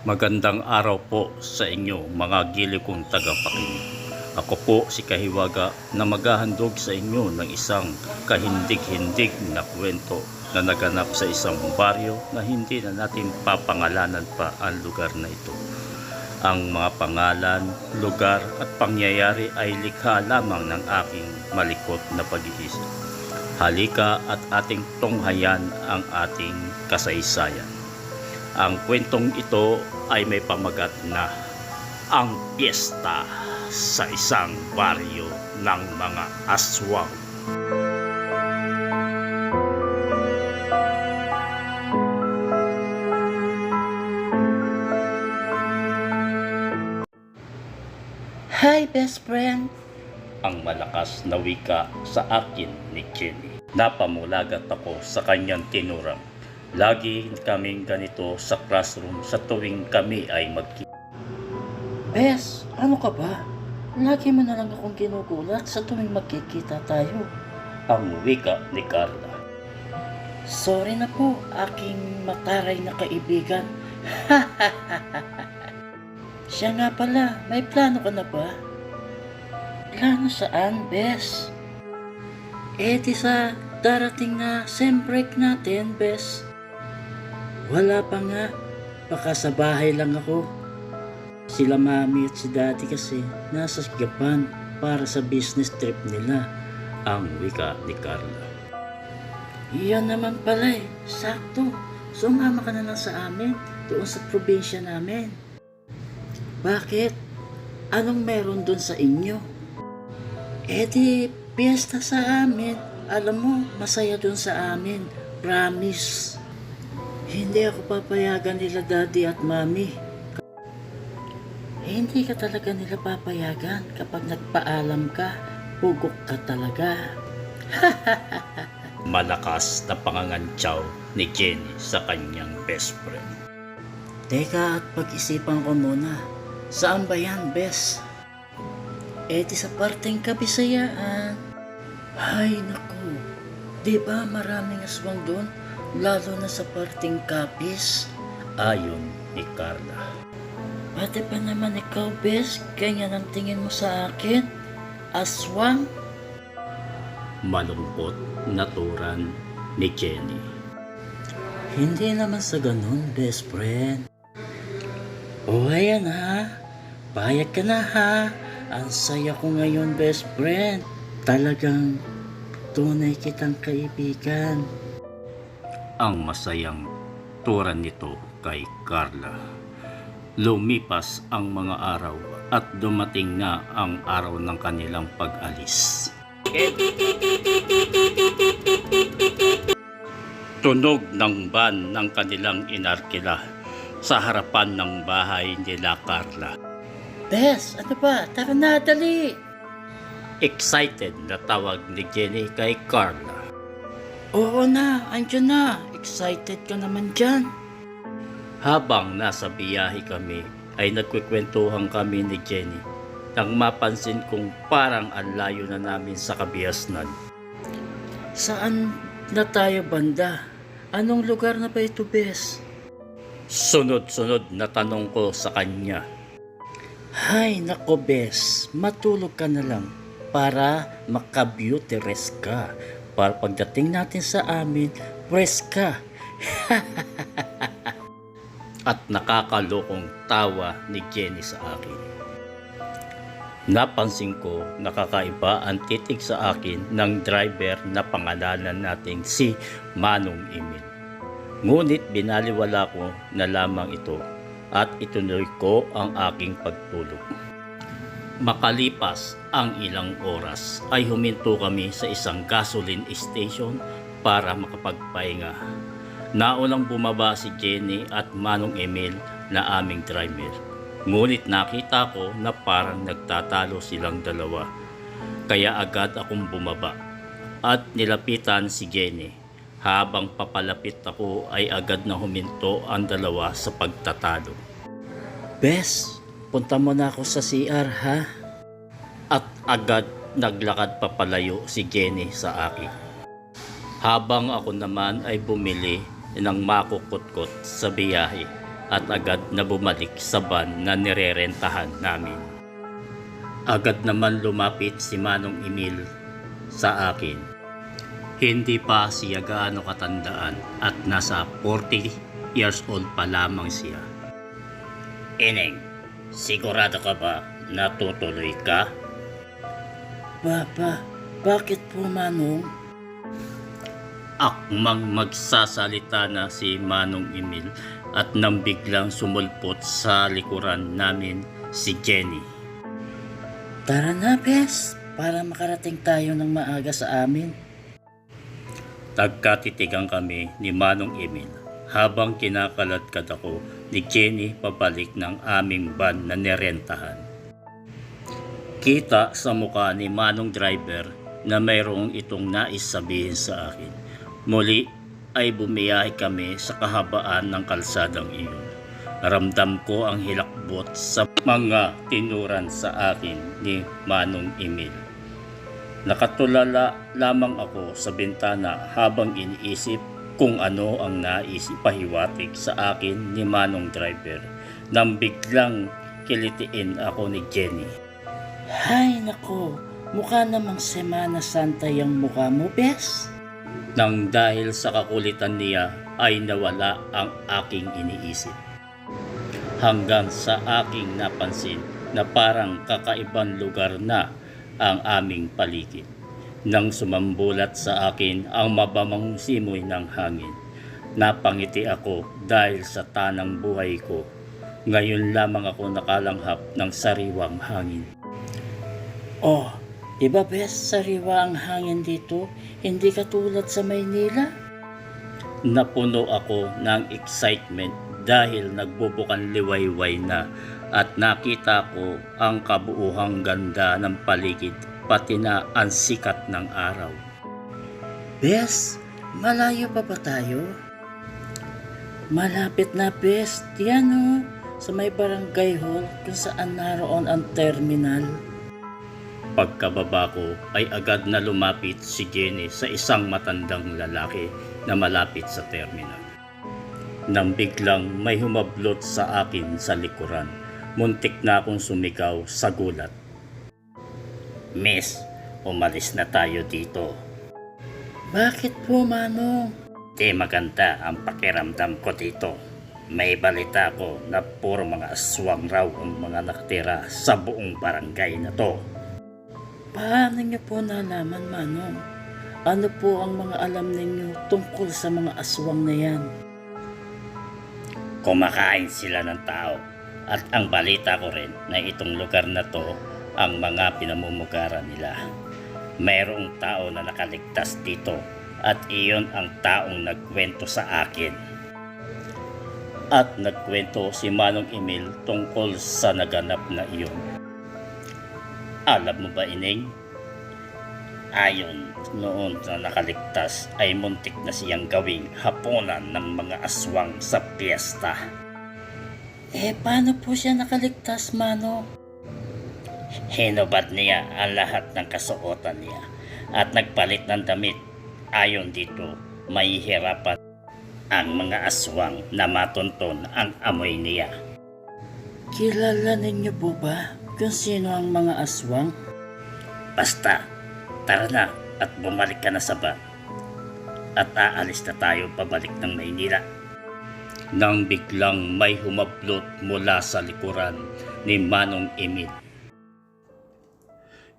Magandang araw po sa inyo mga gili kong tagapakinig. Ako po si Kahiwaga na maghahandog sa inyo ng isang kahindig-hindig na kwento na naganap sa isang baryo na hindi na natin papangalanan pa ang lugar na ito. Ang mga pangalan, lugar at pangyayari ay likha lamang ng aking malikot na pag-iisip. Halika at ating tunghayan ang ating kasaysayan. Ang kwentong ito ay may pamagat na ang piyesta sa isang baryo ng mga aswang. Hi, best friend. Ang malakas na wika sa akin ni Jenny. Napamulagat ako sa kanyang tinurang. Lagi kaming ganito sa classroom sa tuwing kami ay magkita. Bes, ano ka ba? Lagi mo na lang akong ginugulat sa tuwing magkikita tayo. Ang wika ni Carla. Sorry na po, aking mataray na kaibigan. Siya nga pala, may plano ka na ba? Plano saan, Bes? Di sa darating na sem break natin, Bes. Wala pa nga, baka sa bahay lang ako. Sila mami at si daddy kasi nasa Japan para sa business trip nila. Ang wika ni Carla. Iyon naman pala sakto. Sumama ka na lang sa amin, doon sa probinsya namin. Bakit? Anong meron doon sa inyo? Di, piyesta sa amin. Alam mo, masaya doon sa amin. Promise. Hindi ako papayagan nila daddy at mami. Hindi ka talaga nila papayagan kapag nagpaalam ka. Pugok ka talaga. Malakas na pangangantyaw ni Jenny sa kanyang best friend. Teka at pag-isipan ko muna. Saan ba yan, Bes? Di sa parteng Kabisayaan. Ay, naku. Di ba maraming aswang doon? Lalo na sa parteng Kapis. Ayon ni Carla. Pati pa naman ikaw, Bes, ganyan ang tingin mo sa akin? Aswang? Malungkot na turan ni Jenny. Hindi naman sa ganun, best friend. O ayan ha, payag ka na ha. Ang saya ko ngayon, best friend. Talagang tunay kitang kaibigan. Ang masayang turan nito kay Carla. Lumipas ang mga araw at dumating na ang araw ng kanilang pag-alis. Tunog ng van ng kanilang inarkila sa harapan ng bahay nila Carla. Bes, ano ba? Tara na, dali! Excited na tawag ni Jenny kay Carla. Oo na, andyan na. Excited ka naman dyan. Habang nasa biyahe kami ay nagkukwentuhan kami ni Jenny nang mapansin kong parang ang layo na namin sa kabihasnan. Saan na tayo banda? Anong lugar na ba ito, Bes? Sunod-sunod na tanong ko sa kanya. Hay nako, Bes, matulog ka na lang para maka-beauty rest ka. Para pagdating natin sa amin, rest ka. At nakakalokong tawa ni Jenny sa akin. Napansin ko nakakaiba ang titig sa akin ng driver na pangalanan natin si Manong Emil. Ngunit binaliwala ko na lamang ito at ituloy ko ang aking pagtulog. Makalipas ang ilang oras ay huminto kami sa isang gasoline station para makapagpahinga. Naunang bumaba si Jenny at Manong Emil na aming driver. Ngunit nakita ko na parang nagtatalo silang dalawa. Kaya agad akong bumaba at nilapitan si Jenny. Habang papalapit ako ay agad na huminto ang dalawa sa pagtatalo. Bes, punta mo na ako sa CR ha? At agad naglakad papalayo si Jenny sa akin. Habang ako naman ay bumili ng makukutkot sa biyahe at agad na bumalik sa van na nirerentahan namin. Agad naman lumapit si Manong Emil sa akin. Hindi pa siya gaano katandaan at nasa 40 years old pa lamang siya. Ineng, sigurado ka ba na tutuloy ka? Papa, bakit po Manong? Akmang magsasalita na si Manong Emil at nang biglang sumulpot sa likuran namin si Jenny. Tara na, Bes, para makarating tayo ng maaga sa amin. Tagkatitigan kami ni Manong Emil habang kinakaladkad ako ni Jenny pabalik ng aming van na nirentahan. Kita sa mukha ni Manong driver na mayroong itong nais sabihin sa akin. Muli ay bumiyahe kami sa kahabaan ng kalsadang iyon. Ramdam ko ang hilakbot sa mga tinuran sa akin ni Manong Emil. Nakatulala lamang ako sa bintana habang iniisip kung ano ang naisip pahiwatig sa akin ni Manong driver nang biglang kilitiin ako ni Jenny. Hay nako, mukha namang Semana Santa yung mukha mo, Bes. Nang dahil sa kakulitan niya ay nawala ang aking iniisip. Hanggang sa aking napansin na parang kakaibang lugar na ang aming paligid. Nang sumambulat sa akin ang mabamang simoy ng hangin, napangiti ako dahil sa tanang buhay ko. Ngayon lamang ako nakalanghap ng sariwang hangin. Oh, di ba Bes, sariwa ang hangin dito? Hindi katulad sa Maynila. Napuno ako ng excitement dahil nagbubukan liwayway na at nakita ko ang kabuuhang ganda ng paligid pati na ang sikat ng araw. Bes, malayo pa ba tayo? Malapit na, Bes. Diyan o, sa may barangay hall kung saan naroon ang terminal. Pagkababa ko ay agad na lumapit si Jenny sa isang matandang lalaki na malapit sa terminal. Nang biglang may humablot sa akin sa likuran, muntik na akong sumigaw sa gulat. Miss, umalis na tayo dito. Bakit po, Manong? Di maganda ang pakiramdam ko dito. May balita ko na puro mga aswang raw ang mga nakatira sa buong barangay na to. Paano niyo po nalaman, Manong? Ano po ang mga alam ninyo tungkol sa mga aswang na yan? Kumakain sila ng tao at ang balita ko rin na itong lugar na to ang mga pinamumugaran nila. Mayroong tao na nakaligtas dito at iyon ang taong nagkwento sa akin. At nagkwento si Manong Emil tungkol sa naganap na iyon. Alam mo ba, Ineng? Ayon noon na nakaligtas ay muntik na siyang gawing hapunan ng mga aswang sa piyesta. Paano po siya nakaligtas, Manong? Hinubad niya ang lahat ng kasuotan niya at nagpalit ng damit. Ayon dito, may hirapan ang mga aswang na matunton ang amoy niya. Kilala ninyo po ba kung sino ang mga aswang? Basta, tara na at bumalik ka na sa van. At aalis na tayo pabalik ng Maynila. Nang biglang may humablot mula sa likuran ni Manong Emil.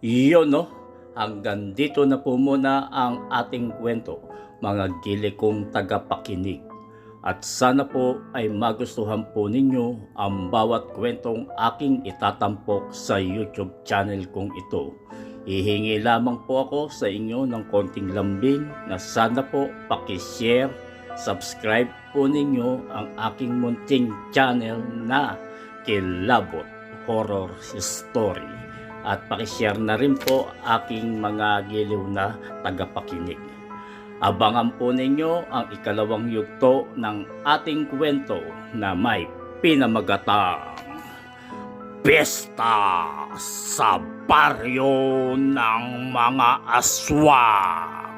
Iyon no, hanggang dito na po muna ang ating kwento, mga gili kong tagapakinig. At sana po ay magustuhan po ninyo ang bawat kwentong aking itatampok sa YouTube channel kong ito. Hihingi lamang po ako sa inyo ng konting lambing na sana po pakishare, subscribe po ninyo ang aking munting channel na Kilabot Horror Story. At pakishare na rin po aking mga giliw na tagapakinig. Abangan po ninyo ang ikalawang yugto ng ating kwento na may pinamagatang Piyesta sa Baryo ng Mga Aswang.